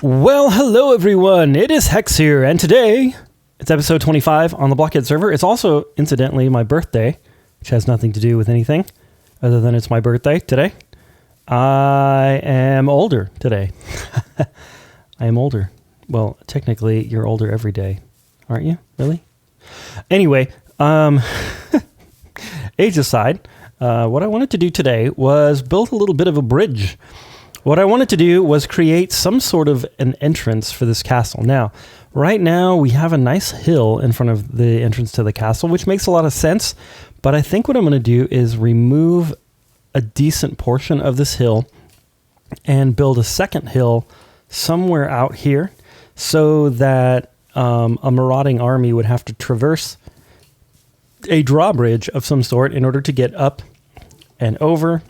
Well, hello everyone, it is Hex here, and today, it's episode 25 on the Blockheads server. It's also, incidentally, my birthday, which has nothing to do with anything, other than it's my birthday today. I am older today. I am older. Well, technically, you're older every day, aren't you? Really? Anyway, age aside, what I wanted to do today was build a little bit of a bridge. What I wanted to do was create some sort of an entrance for this castle. Now, right now we have a nice hill in front of the entrance to the castle, which makes a lot of sense. But I think what I'm going to do is remove a decent portion of this hill and build a second hill somewhere out here so that a marauding army would have to traverse a drawbridge of some sort in order to get up and over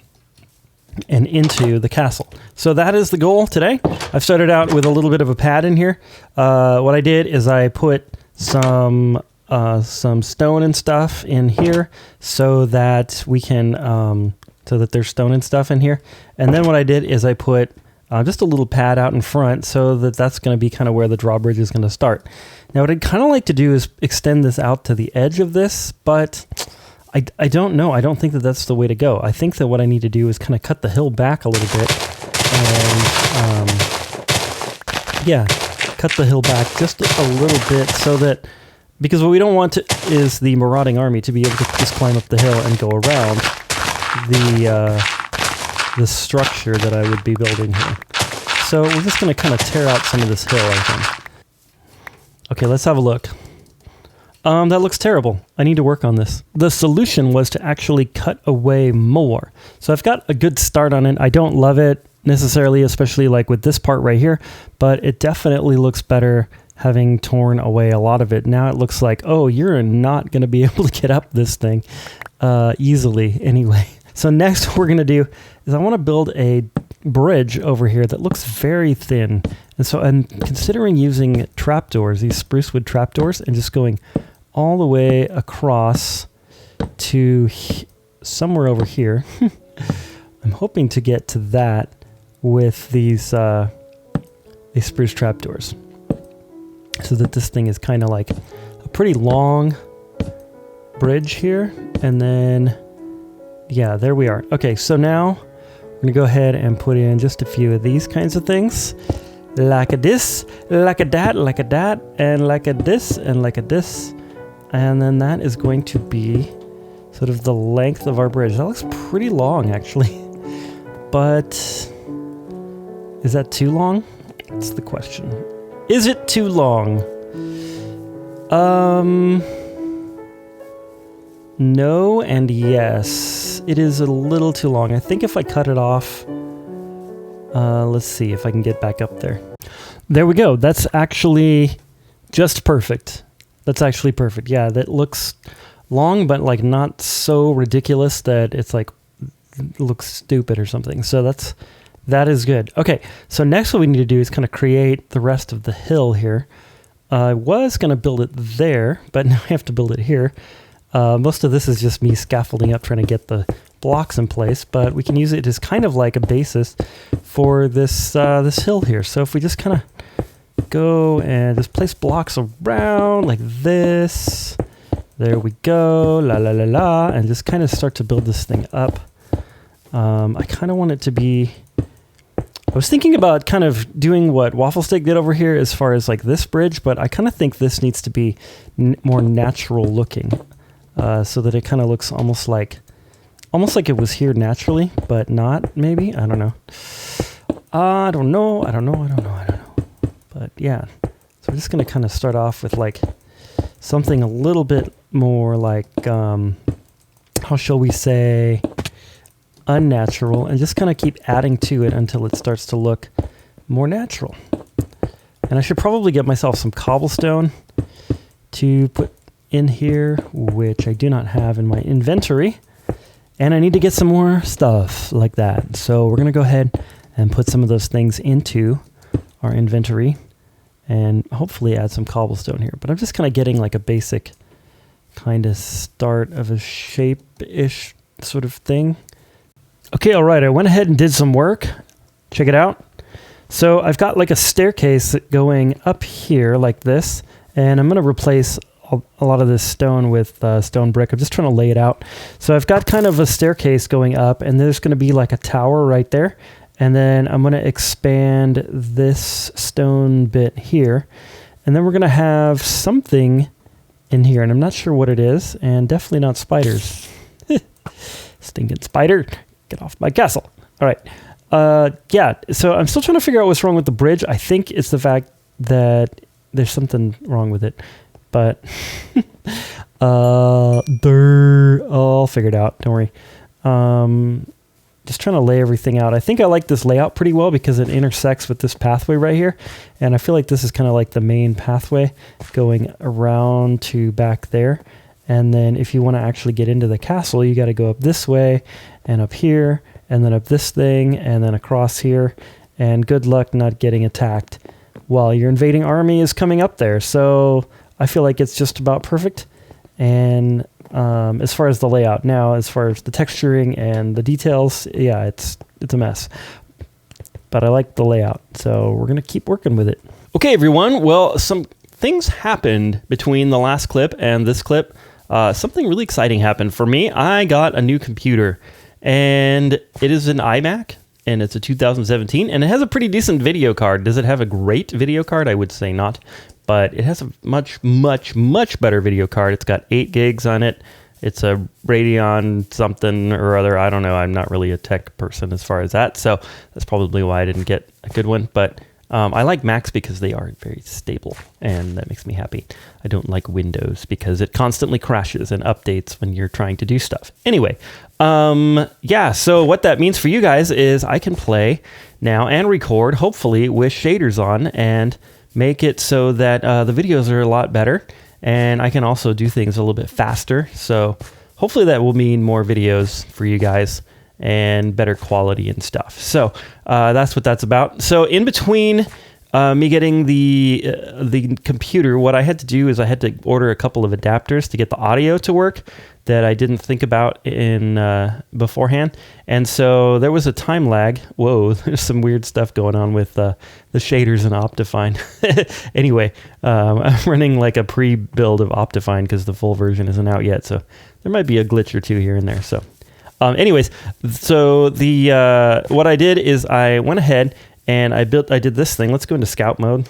and into the castle. So that is the goal today. I've started out with a little bit of a pad in here. What I did is I put some stone and stuff in here so that we can, so that there's stone and stuff in here. And then what I did is I put just a little pad out in front so that that's going to be kind of where the drawbridge is going to start. Now what I'd kind of like to do is extend this out to the edge of this, but I don't know. I don't think that that's the way to go. I think that what I need to do is kind of cut the hill back a little bit and, yeah, cut the hill back just a little bit so that, because what we don't want is the marauding army to be able to just climb up the hill and go around the structure that I would be building here. So we're just going to kind of tear out some of this hill, I think. Okay, let's have a look. That looks terrible. I need to work on this. The solution was to actually cut away more. So I've got a good start on it. I don't love it necessarily, especially like with this part right here, but it definitely looks better having torn away a lot of it. Now it looks like, oh, you're not going to be able to get up this thing easily anyway. So next what we're going to do is I want to build a bridge over here that looks very thin. And so I'm considering using trapdoors, these spruce wood trapdoors, and just going all the way across to somewhere over here. I'm hoping to get to that with these spruce trapdoors, so that this thing is kind of like a pretty long bridge here. And then, yeah, there we are. Okay, so now we're gonna go ahead and put in just a few of these kinds of things. Like a this, like a that, like a that, and like a this, and like a this. And then that is going to be sort of the length of our bridge. That looks pretty long, actually. But is that too long? That's the question. Is it too long? No and yes. It is a little too long. I think if I cut it off, let's see if I can get back up there. There we go. That's actually just perfect. That's actually perfect. Yeah, that looks long, but like not so ridiculous that it's like looks stupid or something. So that is good. Okay, so next what we need to do is kind of create the rest of the hill here. I was going to build it there, but now I have to build it here. Most of this is just me scaffolding up, trying to get the blocks in place, but we can use it as kind of like a basis for this this hill here. So if we just kind of go and just place blocks around like this, there we go, la la la la, and just kind of start to build this thing up. I kind of want it to be, I was thinking about kind of doing what Waffle Steak did over here as far as like this bridge, but I kind of think this needs to be more natural looking, so that it kind of looks almost like it was here naturally, but not, maybe. I don't know. I don't know. But yeah, so we're just going to kind of start off with like something a little bit more like, how shall we say, unnatural, and just kind of keep adding to it until it starts to look more natural. And I should probably get myself some cobblestone to put in here, which I do not have in my inventory. And I need to get some more stuff like that. So we're going to go ahead and put some of those things into our inventory and hopefully add some cobblestone here. But I'm just kind of getting like a basic kind of start of a shape-ish sort of thing. Okay, all right, I went ahead and did some work. Check it out. So I've got like a staircase going up here like this, and I'm going to replace a lot of this stone with stone brick. I'm just trying to lay it out. So I've got kind of a staircase going up, and there's going to be like a tower right there. And then I'm going to expand this stone bit here. And then we're going to have something in here, and I'm not sure what it is, and definitely not spiders. Stinking spider, get off my castle. All right. Yeah, so I'm still trying to figure out what's wrong with the bridge. I think it's the fact that there's something wrong with it. But I'll figure it out. Don't worry. Just trying to lay everything out. I think I like this layout pretty well because it intersects with this pathway right here. And I feel like this is kind of like the main pathway going around to back there. And then if you want to actually get into the castle, you got to go up this way and up here and then up this thing and then across here. And good luck not getting attacked while your invading army is coming up there. So I feel like it's just about perfect. And as far as the layout now, as far as the texturing and the details, yeah, it's a mess. But I like the layout, so we're going to keep working with it. Okay, everyone. Well, some things happened between the last clip and this clip. Something really exciting happened for me. I got a new computer, and it is an iMac, and it's a 2017, and it has a pretty decent video card. Does it have a great video card? I would say not. But it has a much, much, much better video card. It's got 8 gigs on it. It's a Radeon something or other. I don't know. I'm not really a tech person as far as that. So that's probably why I didn't get a good one. But I like Macs because they are very stable, and that makes me happy. I don't like Windows because it constantly crashes and updates when you're trying to do stuff. Anyway, yeah, so what that means for you guys is I can play now and record, hopefully, with shaders on and make it so that the videos are a lot better, and I can also do things a little bit faster. So hopefully that will mean more videos for you guys and better quality and stuff. So that's what that's about. So in between me getting the computer, what I had to do is I had to order a couple of adapters to get the audio to work that I didn't think about in beforehand. And so there was a time lag. Whoa, there's some weird stuff going on with the shaders in Optifine. Anyway, I'm running like a pre-build of Optifine because the full version isn't out yet. So there might be a glitch or two here and there. So anyways, so the what I did is I went ahead and I did this thing. Let's go into scout mode.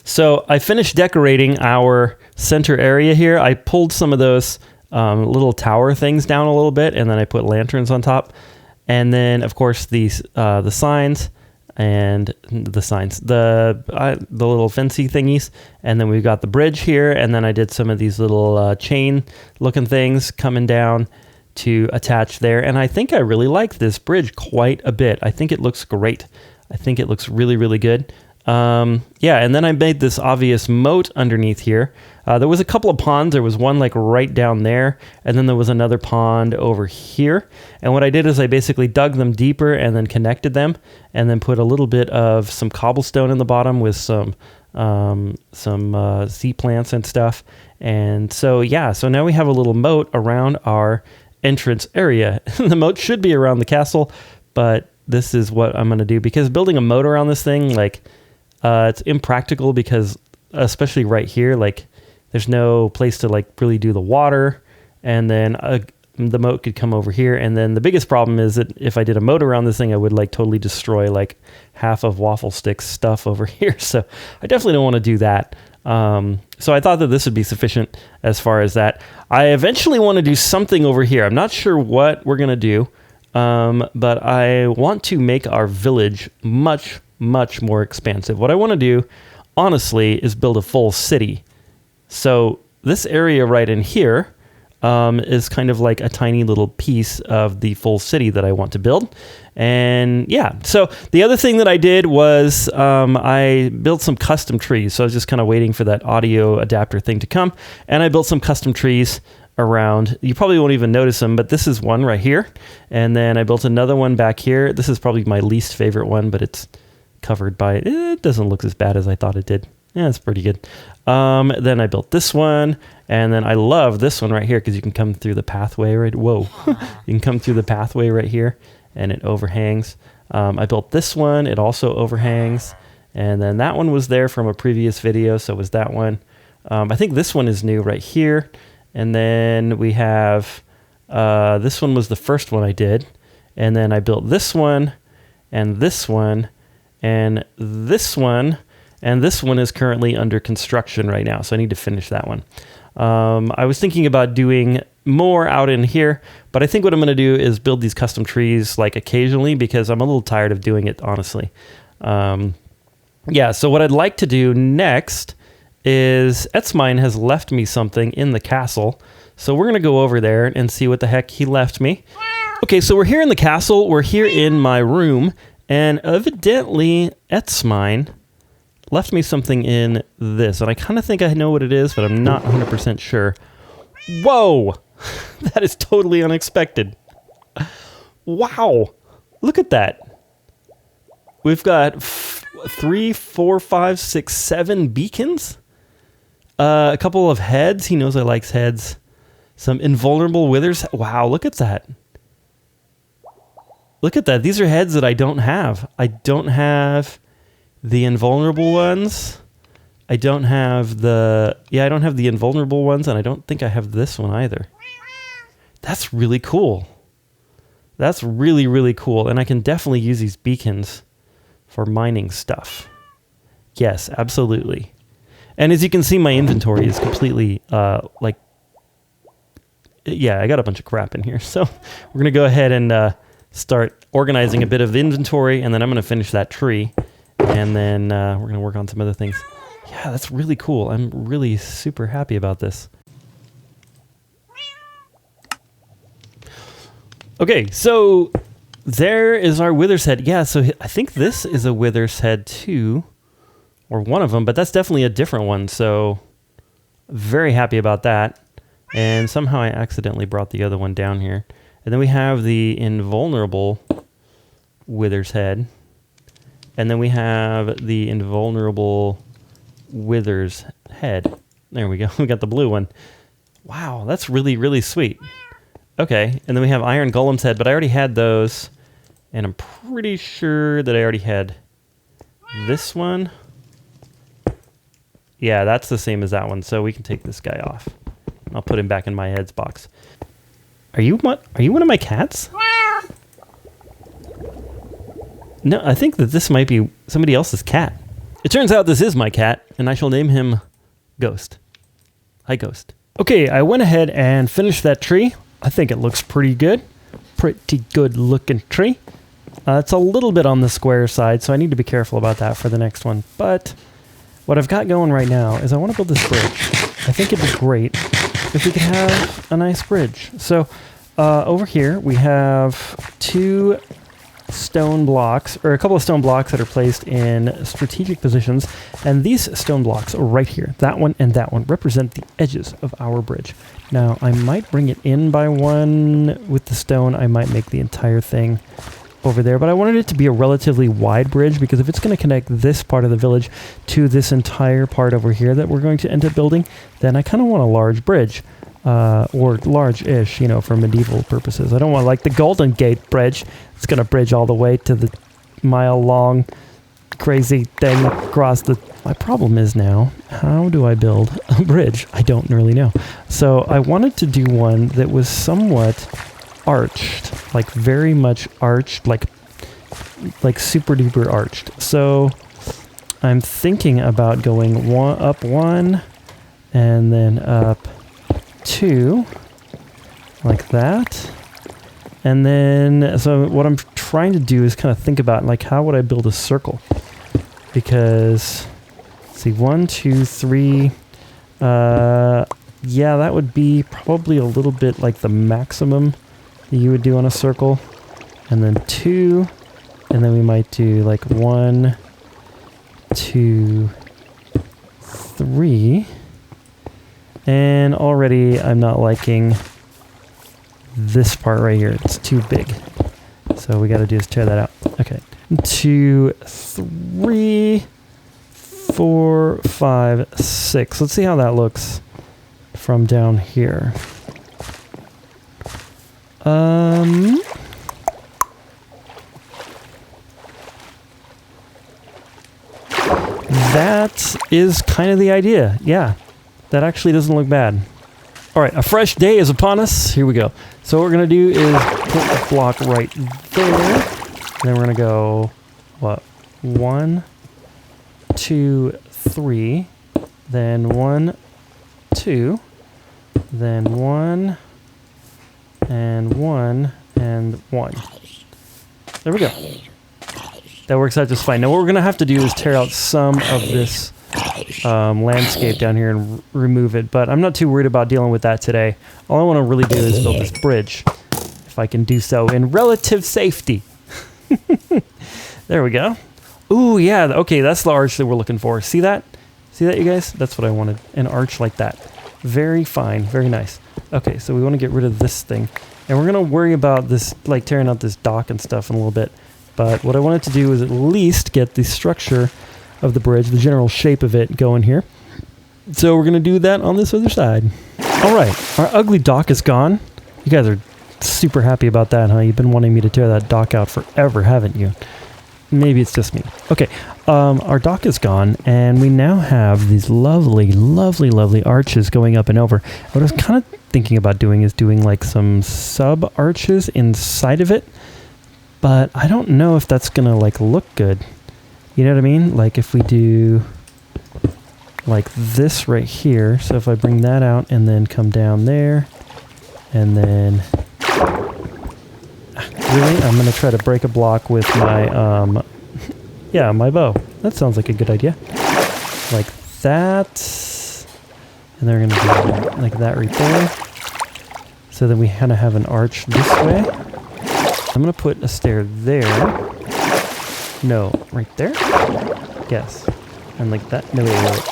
So I finished decorating our center area here. I pulled some of those little tower things down a little bit, and then I put lanterns on top. And then, of course, these the signs and the little fancy thingies. And then we've got the bridge here, and then I did some of these little chain-looking things coming down to attach there. And I think I really like this bridge quite a bit. I think it looks great. I think it looks really, really good. Yeah, and then I made this obvious moat underneath here. There was a couple of ponds. There was one like right down there, and then there was another pond over here. And what I did is I basically dug them deeper and then connected them, and then put a little bit of some cobblestone in the bottom with some sea plants and stuff. And so, yeah, so now we have a little moat around our entrance area. The moat should be around the castle, but this is what I'm going to do, because building a moat around this thing, like, it's impractical because, especially right here, like, there's no place to like really do the water, and then the moat could come over here. And then the biggest problem is that if I did a moat around this thing, I would like totally destroy like half of Waffle Stick's stuff over here. So I definitely don't want to do that. So I thought that this would be sufficient as far as that. I eventually want to do something over here. I'm not sure what we're going to do, but I want to make our village much, much more expansive. What I want to do, honestly, is build a full city. So this area right in here is kind of like a tiny little piece of the full city that I want to build. And yeah, so the other thing that I did was I built some custom trees. So I was just kind of waiting for that audio adapter thing to come. And I built some custom trees around. You probably won't even notice them, but this is one right here. And then I built another one back here. This is probably my least favorite one, but it's covered by, it doesn't look as bad as I thought it did. Yeah, it's pretty good. Then I built this one, and then I love this one right here because you can come through the pathway right. Whoa, you can come through the pathway right here, and it overhangs. I built this one. It also overhangs. And then that one was there from a previous video, so was that one. I think this one is new right here. And then we have, this one was the first one I did. And then I built this one, and this one, and this one, and this one is currently under construction right now, so I need to finish that one. I was thinking about doing more out in here, but I think what I'm going to do is build these custom trees like occasionally, because I'm a little tired of doing it, honestly. Yeah, so what I'd like to do next is Etzmine has left me something in the castle, so we're going to go over there and see what the heck he left me. Okay, so we're here in the castle, we're here in my room, and evidently Etzmine left me something in this, and I kind of think I know what it is, but I'm not 100% sure. Whoa! That is totally unexpected. Wow! Look at that. We've got 3, 4, 5, 6, 7 beacons. A couple of heads. He knows I like heads. Some invulnerable withers. Wow, look at that. Look at that. These are heads that I don't have. I don't have the invulnerable ones. I don't have the... Yeah, I don't have the invulnerable ones, and I don't think I have this one either. That's really cool. That's really, really cool. And I can definitely use these beacons for mining stuff. Yes, absolutely. And as you can see, my inventory is completely, like... Yeah, I got a bunch of crap in here. So we're going to go ahead and start organizing a bit of the inventory, and then I'm going to finish that tree. And then we're going to work on some other things. Yeah, that's really cool. I'm really super happy about this. Okay, so there is our wither's head. Yeah, so I think this is a wither's head too, or one of them, but that's definitely a different one. So very happy about that. And somehow I accidentally brought the other one down here. And then we have the invulnerable wither's head. And then we have the invulnerable wither's head. There we go. We got the blue one. Wow, that's really, really sweet. Okay, and then we have Iron Golem's head, but I already had those. And I'm pretty sure that I already had this one. Yeah, that's the same as that one, so we can take this guy off. I'll put him back in my heads box. Are you one of my cats? No, I think that this might be somebody else's cat. It turns out this is my cat, and I shall name him Ghost. Hi, Ghost. Okay, I went ahead and finished that tree. I think it looks pretty good. Pretty good looking tree. It's a little bit on the square side, so I need to be careful about that for the next one. But what I've got going right now is I want to build this bridge. I think it'd be great if we could have a nice bridge. So over here we have 2 stone blocks, or a couple of stone blocks that are placed in strategic positions, and these stone blocks right here, that one and that one, represent the edges of our bridge. Now I might bring it in by one with the stone. I might make the entire thing over there, but I wanted it to be a relatively wide bridge, because if it's going to connect this part of the village to this entire part over here that we're going to end up building, then I kind of want a large bridge. Or large-ish, you know, for medieval purposes. I don't want like the Golden Gate Bridge. It's going to bridge all the way to the mile-long crazy thing across the... My problem is now, how do I build a bridge? I don't really know. So I wanted to do one that was somewhat arched, like very much arched, like super-duper arched. So I'm thinking about going up one, and then up 2, like that. And then, so what I'm trying to do is kind of think about, like, how would I build a circle? Because, let's see, 1, 2, 3, yeah, that would be probably a little bit like the maximum that you would do on a circle. And then 2, and then we might do like 1, 2, 3. And already I'm not liking this part right here. It's too big. So we got to do is tear that out. Okay. 2, 3, 4, 5, 6. Let's see how that looks from down here. that is kind of the idea. Yeah, that actually doesn't look bad. All right, a fresh day is upon us. Here we go. So what we're going to do is put a block right there. Then we're going to go, what, 1, 2, 3. Then 1, 2. Then 1, and 1, and 1. There we go. That works out just fine. Now what we're going to have to do is tear out some of this landscape down here and remove it, but I'm not too worried about dealing with that today. All I want to really do is build this bridge, if I can do so in relative safety. There we go. Ooh, yeah, okay, that's the arch that we're looking for. See that? See that, you guys? That's what I wanted, an arch like that. Very fine, very nice. Okay, so we want to get rid of this thing, and we're going to worry about this, like tearing out this dock and stuff in a little bit. But what I wanted to do is at least get the structure of the bridge, the general shape of it going here. So we're going to do that on this other side. All right, our ugly dock is gone. You guys are super happy about that, huh? You've been wanting me to tear that dock out forever, haven't you? Maybe it's just me. Okay, our dock is gone, and we now have these lovely, lovely, lovely arches going up and over. What I was kind of thinking about doing is doing like some sub-arches inside of it, but I don't know if that's going to like look good. You know what I mean? Like if we do like this right here. So if I bring that out and then come down there and then... Really? I'm going to try to break a block with my, yeah, my bow. That sounds like a good idea. Like that. And then we're going to do like that right there. So then we kind of have an arch this way. I'm going to put a stair there. No, right there? Yes. And like that. No, wait.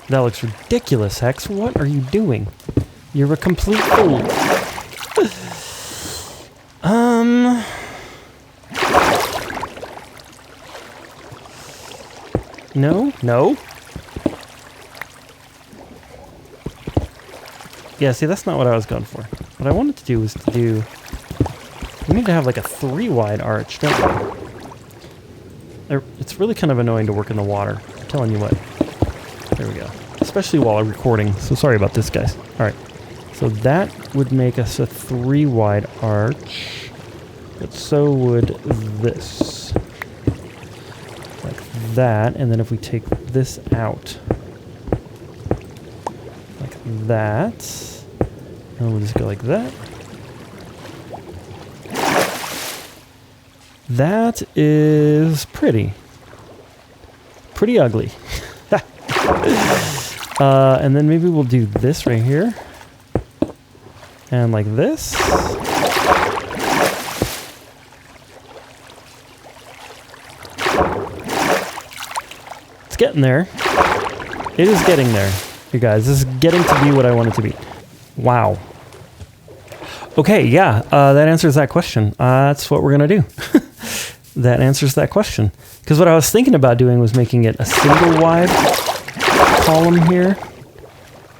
That looks ridiculous, Hex. What are you doing? You're a complete fool. No, no. Yeah, see, that's not what I was going for. What I wanted to do was to do... We need to have like a 3 wide arch, don't we? It's really kind of annoying to work in the water. I'm telling you what. There we go. Especially while I'm recording. So sorry about this, guys. All right. So that would make us a 3 wide arch. But so would this. Like that. And then if we take this out. Like that. And we'll just go like that. That is pretty ugly. And then maybe we'll do this right here. And like this. It's getting there. It is getting there, you guys. This is getting to be what I want it to be. Wow. Okay, yeah, that answers that question. That's what we're going to do. That answers that question. Because what I was thinking about doing was making it a single wide column here.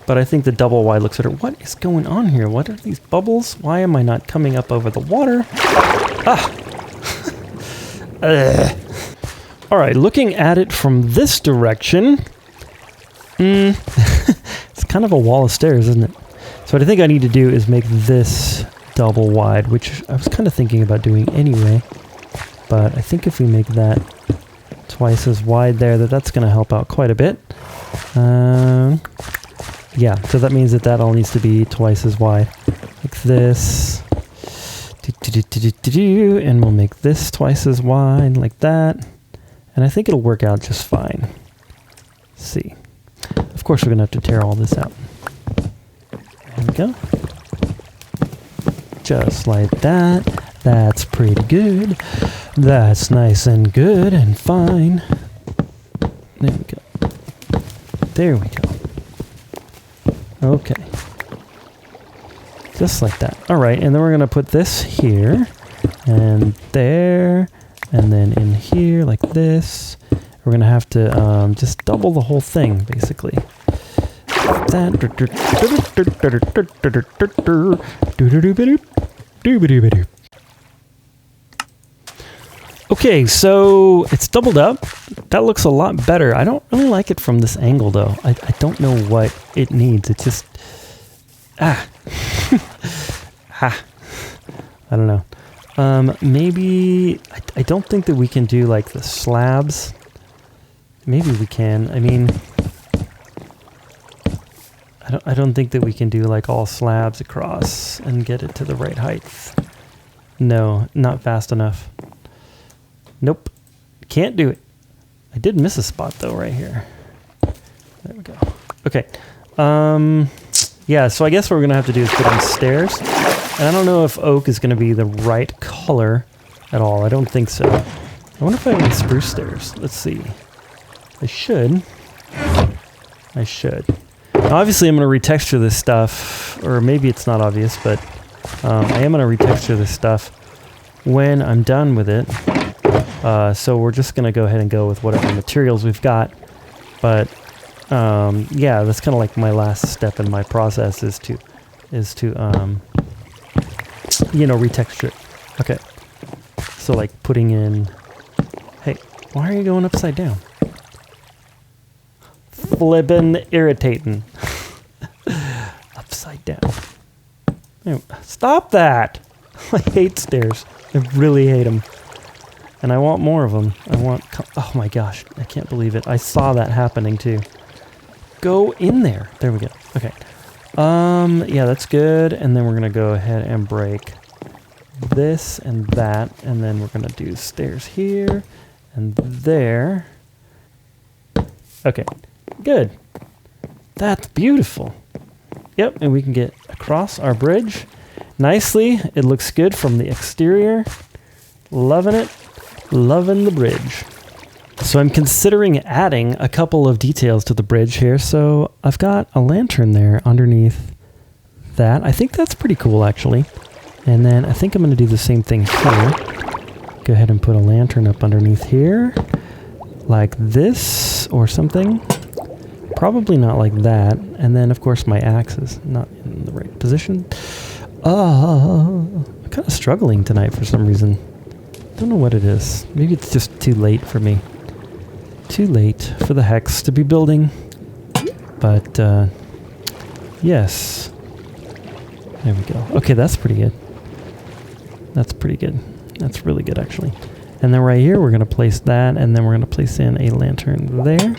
But I think the double wide looks better. What is going on here? What are these bubbles? Why am I not coming up over the water? Ah! All right, looking at it from this direction. It's kind of a wall of stairs, isn't it? So what I think I need to do is make this double wide, which I was kind of thinking about doing anyway. But I think if we make that twice as wide there, that's going to help out quite a bit. Yeah, so that means that all needs to be twice as wide. Like this. And we'll make this twice as wide, like that. And I think it'll work out just fine. Let's see. Of course, we're going to have to tear all this out. There we go. Just like that. That's pretty good. That's nice and good and fine. There we go. There we go. Okay. Just like that. All right, and then we're going to put this here and there and then in here like this. We're going to have to just double the whole thing, basically. Okay, so it's doubled up. That looks a lot better. I don't really like it from this angle though. I don't know what it needs. It just, I don't know. Maybe, I don't think that we can do like the slabs. Maybe we can. I mean, I don't think that we can do like all slabs across and get it to the right height. No, not fast enough. Nope, can't do it. I did miss a spot though right here. There we go. Okay. Yeah, so I guess what we're gonna have to do is put in stairs. And I don't know if oak is gonna be the right color at all. I don't think so. I wonder if I have any spruce stairs. Let's see. I should. Now, obviously I'm gonna retexture this stuff, or maybe it's not obvious, but I am gonna retexture this stuff when I'm done with it. So we're just gonna go ahead and go with whatever materials we've got. But yeah, that's kind of like my last step in my process is to you know, retexture it. Okay. So like putting in, hey, why are you going upside down? Flippin' irritating. Upside down. Stop that! I hate stairs. I really hate them. And I want more of them. I want... Oh my gosh. I can't believe it. I saw that happening too. Go in there. There we go. Okay. Yeah, that's good. And then we're going to go ahead and break this and that. And then we're going to do stairs here and there. Okay. Good. That's beautiful. Yep. And we can get across our bridge nicely. It looks good from the exterior. Loving it. Loving the bridge. So I'm considering adding a couple of details to the bridge here. So I've got a lantern there underneath that. I think that's pretty cool actually. And then I think I'm going to do the same thing here. Go ahead and put a lantern up underneath here. Like this or something. Probably not like that. And then of course my axe is not in the right position. I'm kind of struggling tonight for some reason. Don't know what it is. Maybe it's just too late for me. Too late for the hex to be building. But, yes. There we go. Okay, that's pretty good. That's pretty good. That's really good, actually. And then right here, we're going to place that, and then we're going to place in a lantern there.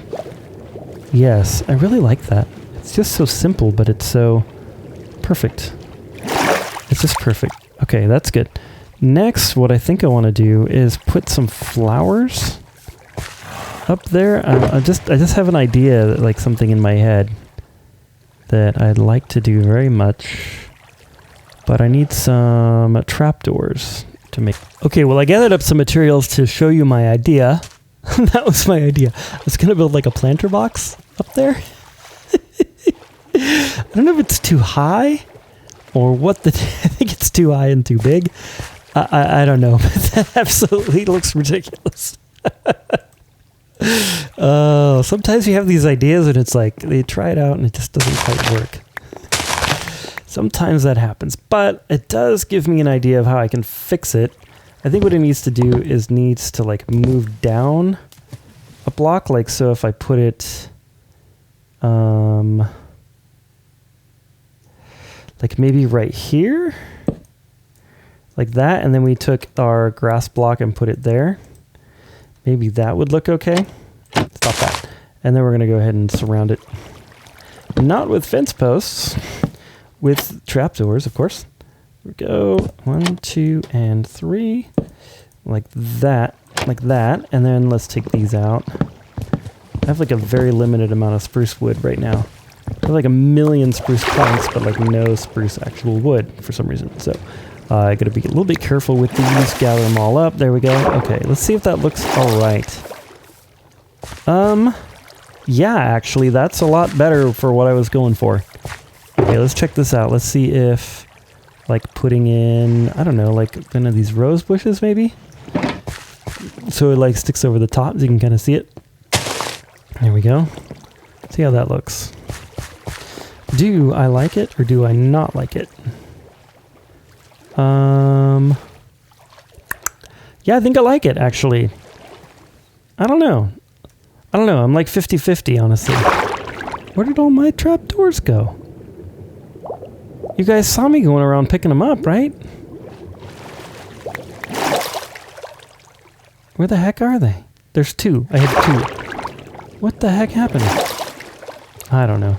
Yes, I really like that. It's just so simple, but it's so perfect. It's just perfect. Okay, that's good. Next, what I think I want to do is put some flowers up there. I just have an idea, like something in my head that I'd like to do very much, but I need some trapdoors to make. Okay, well I gathered up some materials to show you my idea. That was my idea. I was gonna build like a planter box up there. I don't know if it's too high or what I think it's too high and too big. I don't know, but that absolutely looks ridiculous. Sometimes you have these ideas and it's like, they try it out and it just doesn't quite work. Sometimes that happens, but it does give me an idea of how I can fix it. I think what it needs to do is needs to like move down a block. Like, so if I put it, like maybe right here. Like that, and then we took our grass block and put it there. Maybe that would look okay. Stop that. And then we're going to go ahead and surround it. Not with fence posts, with trapdoors, of course. Here we go. 1, 2, and 3. Like that. Like that. And then let's take these out. I have like a very limited amount of spruce wood right now. I have like 1,000,000 spruce planks, but like no spruce actual wood for some reason. So I gotta be a little bit careful with these, gather them all up. There we go. Okay, let's see if that looks all right. Yeah, actually, that's a lot better for what I was going for. Okay, let's check this out. Let's see if, like, putting in, I don't know, like one of these rose bushes, maybe? So it, like, sticks over the top, so you can kind of see it. There we go. See how that looks. Do I like it, or do I not like it? Yeah, I think I like it, actually. I don't know. I'm like 50-50, honestly. Where did all my trapdoors go? You guys saw me going around picking them up, right? Where the heck are they? There's 2. I have 2. What the heck happened? I don't know.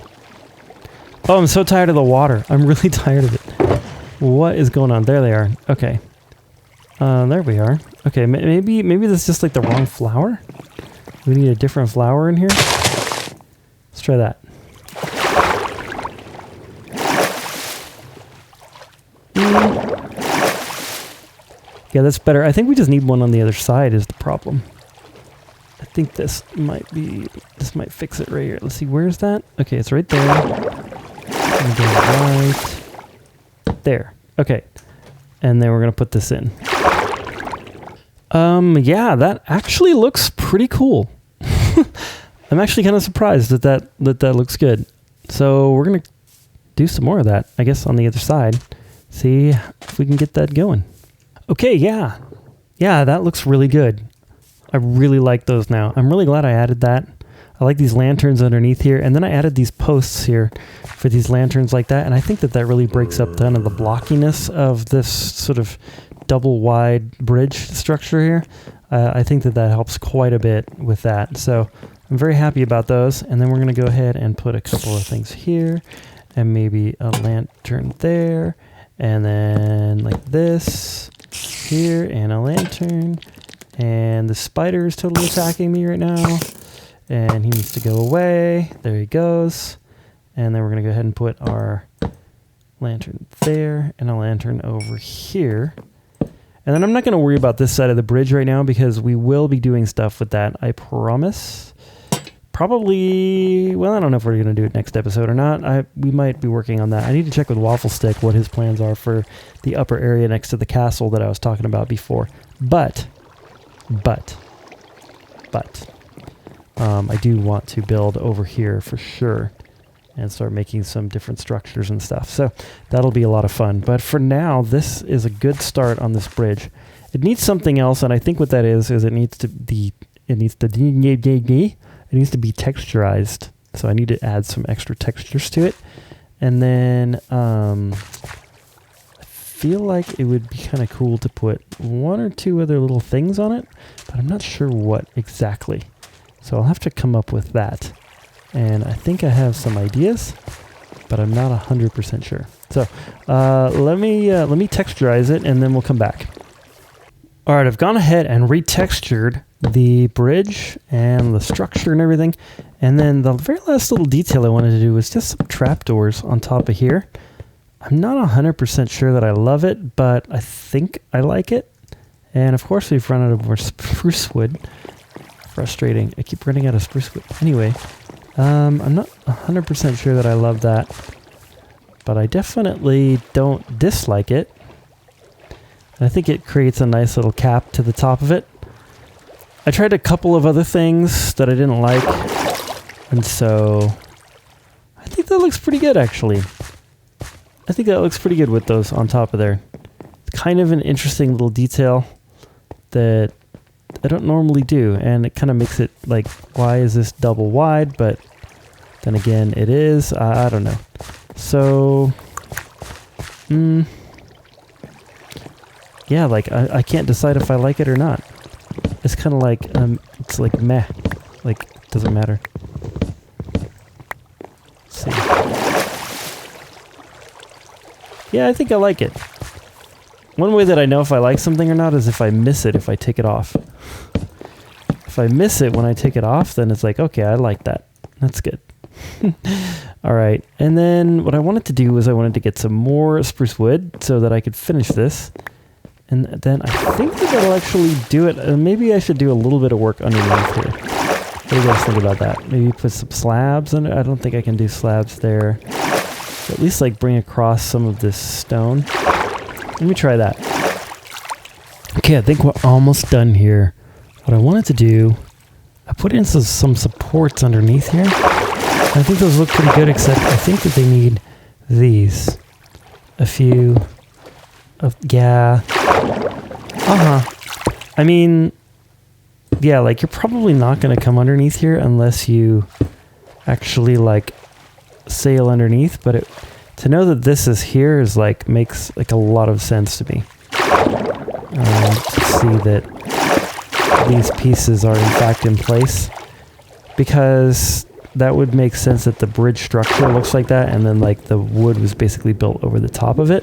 Oh, I'm so tired of the water. I'm really tired of it. What is going on? There they are. Okay. There we are. Okay, maybe this is just like the wrong flower? We need a different flower in here? Let's try that. Yeah, that's better. I think we just need one on the other side is the problem. I think this might fix it right here. Let's see, where's that? Okay, it's right there. Right there. Okay. And then we're going to put this in. Yeah, that actually looks pretty cool. I'm actually kind of surprised that looks good. So we're going to do some more of that, I guess, on the other side. See if we can get that going. Okay, yeah. Yeah, that looks really good. I really like those now. I'm really glad I added that. I like these lanterns underneath here. And then I added these posts here for these lanterns like that. And I think that really breaks up kind of the blockiness of this sort of double wide bridge structure here. I think that helps quite a bit with that. So I'm very happy about those. And then we're going to go ahead and put a couple of things here. And maybe a lantern there. And then like this here and a lantern. And the spider is totally attacking me right now. And he needs to go away. There he goes. And then we're going to go ahead and put our lantern there and a lantern over here. And then I'm not going to worry about this side of the bridge right now because we will be doing stuff with that, I promise. Probably, well, I don't know if we're going to do it next episode or not. We might be working on that. I need to check with Waffle Stick what his plans are for the upper area next to the castle that I was talking about before. But I do want to build over here for sure and start making some different structures and stuff. So that'll be a lot of fun. But for now, this is a good start on this bridge. It needs something else, and I think what that is it needs to be texturized. So I need to add some extra textures to it. And then I feel like it would be kind of cool to put 1 or 2 other little things on it, but I'm not sure what exactly. So I'll have to come up with that. And I think I have some ideas, but I'm not 100% sure. So let me texturize it and then we'll come back. All right, I've gone ahead and retextured the bridge and the structure and everything. And then the very last little detail I wanted to do was just some trapdoors on top of here. I'm not 100% sure that I love it, but I think I like it. And of course we've run out of more spruce wood. Frustrating. I keep running out of spruce wood. Anyway, I'm not 100% sure that I love that, but I definitely don't dislike it. And I think it creates a nice little cap to the top of it. I tried a couple of other things that I didn't like, and so I think that looks pretty good actually. I think that looks pretty good with those on top of there. It's kind of an interesting little detail that I don't normally do, and it kind of makes it like, why is this double wide? But then again, it is. I don't know. So, yeah, like I can't decide if I like it or not. It's kind of like it's like meh, like it doesn't matter. Let's see. Yeah, I think I like it. One way that I know if I like something or not is if I miss it, if I take it off. If I miss it when I take it off, then it's like, okay, I like that. That's good. All right. And then what I wanted to do was I wanted to get some more spruce wood so that I could finish this. And then I think that that'll actually do it. Maybe I should do a little bit of work underneath here. What do you guys think about that? Maybe put some slabs under. I don't think I can do slabs there. At least like bring across some of this stone. Let me try that. Okay, I think we're almost done here. What I wanted to do, I put in some supports underneath here. I think those look pretty good, except I think that they need these. A few of, yeah. I mean, yeah, like you're probably not going to come underneath here unless you actually like sail underneath, but to know that this is here is like makes like a lot of sense to me. To see that these pieces are in fact in place, because that would make sense that the bridge structure looks like that, and then like the wood was basically built over the top of it.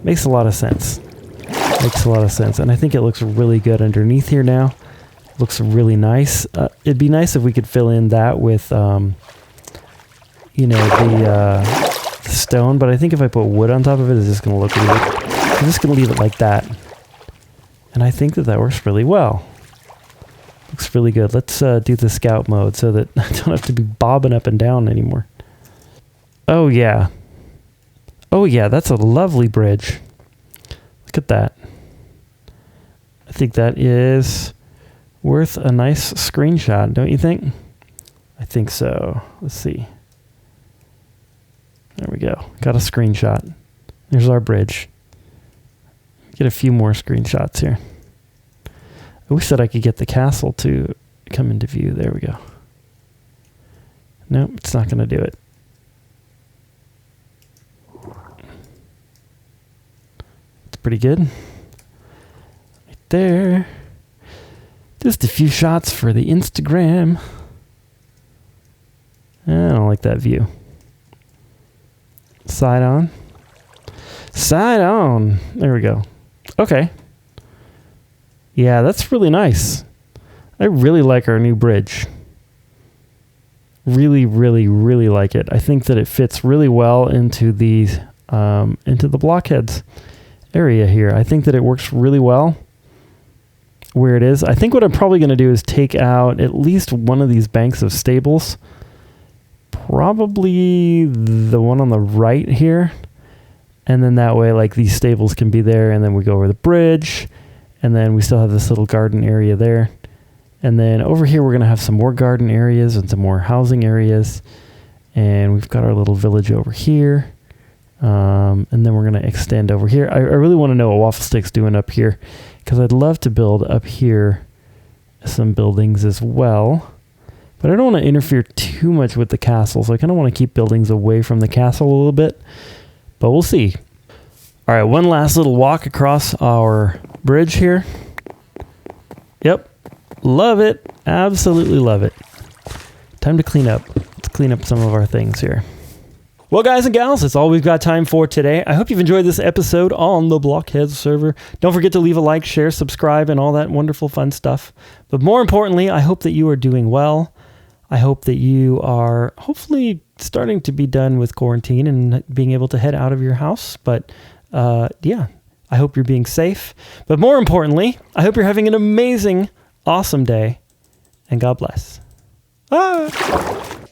Makes a lot of sense. Makes a lot of sense, and I think it looks really good underneath here now. Looks really nice. It'd be nice if we could fill in that with, you know, the stone, but I think if I put wood on top of it, it's just going to look weird. I'm just going to leave it like that. And I think that that works really well. Looks really good. Let's do the scout mode so that I don't have to be bobbing up and down anymore. Oh, yeah. Oh, yeah, that's a lovely bridge. Look at that. I think that is worth a nice screenshot, don't you think? I think so. Let's see. There we go. Got a screenshot. There's our bridge. Get a few more screenshots here. I wish that I could get the castle to come into view. There we go. Nope, it's not going to do it. It's pretty good. Right there. Just a few shots for the Instagram. I don't like that view. Side on. Side on. There we go. Okay. Yeah, that's really nice. I really like our new bridge. Really, really, really like it. I think that it fits really well into the Blockheads area here. I think that it works really well where it is. I think what I'm probably going to do is take out at least one of these banks of stables. Probably the one on the right here. And then that way, like, these stables can be there, and then we go over the bridge, and then we still have this little garden area there. And then over here, we're going to have some more garden areas and some more housing areas. And we've got our little village over here. And then we're going to extend over here. I really want to know what Waffle Stick's doing up here, because I'd love to build up here some buildings as well. But I don't want to interfere too much with the castle, so I kind of want to keep buildings away from the castle a little bit. But we'll see. All right, one last little walk across our bridge here. Yep, love it. Absolutely love it. Time to clean up. Let's clean up some of our things here. Well, guys and gals, that's all we've got time for today. I hope you've enjoyed this episode on the Blockheads server. Don't forget to leave a like, share, subscribe, and all that wonderful fun stuff. But more importantly, I hope that you are doing well. I hope that you are hopefully starting to be done with quarantine and being able to head out of your house. But yeah, I hope you're being safe. But more importantly, I hope you're having an amazing, awesome day. And God bless. Ah!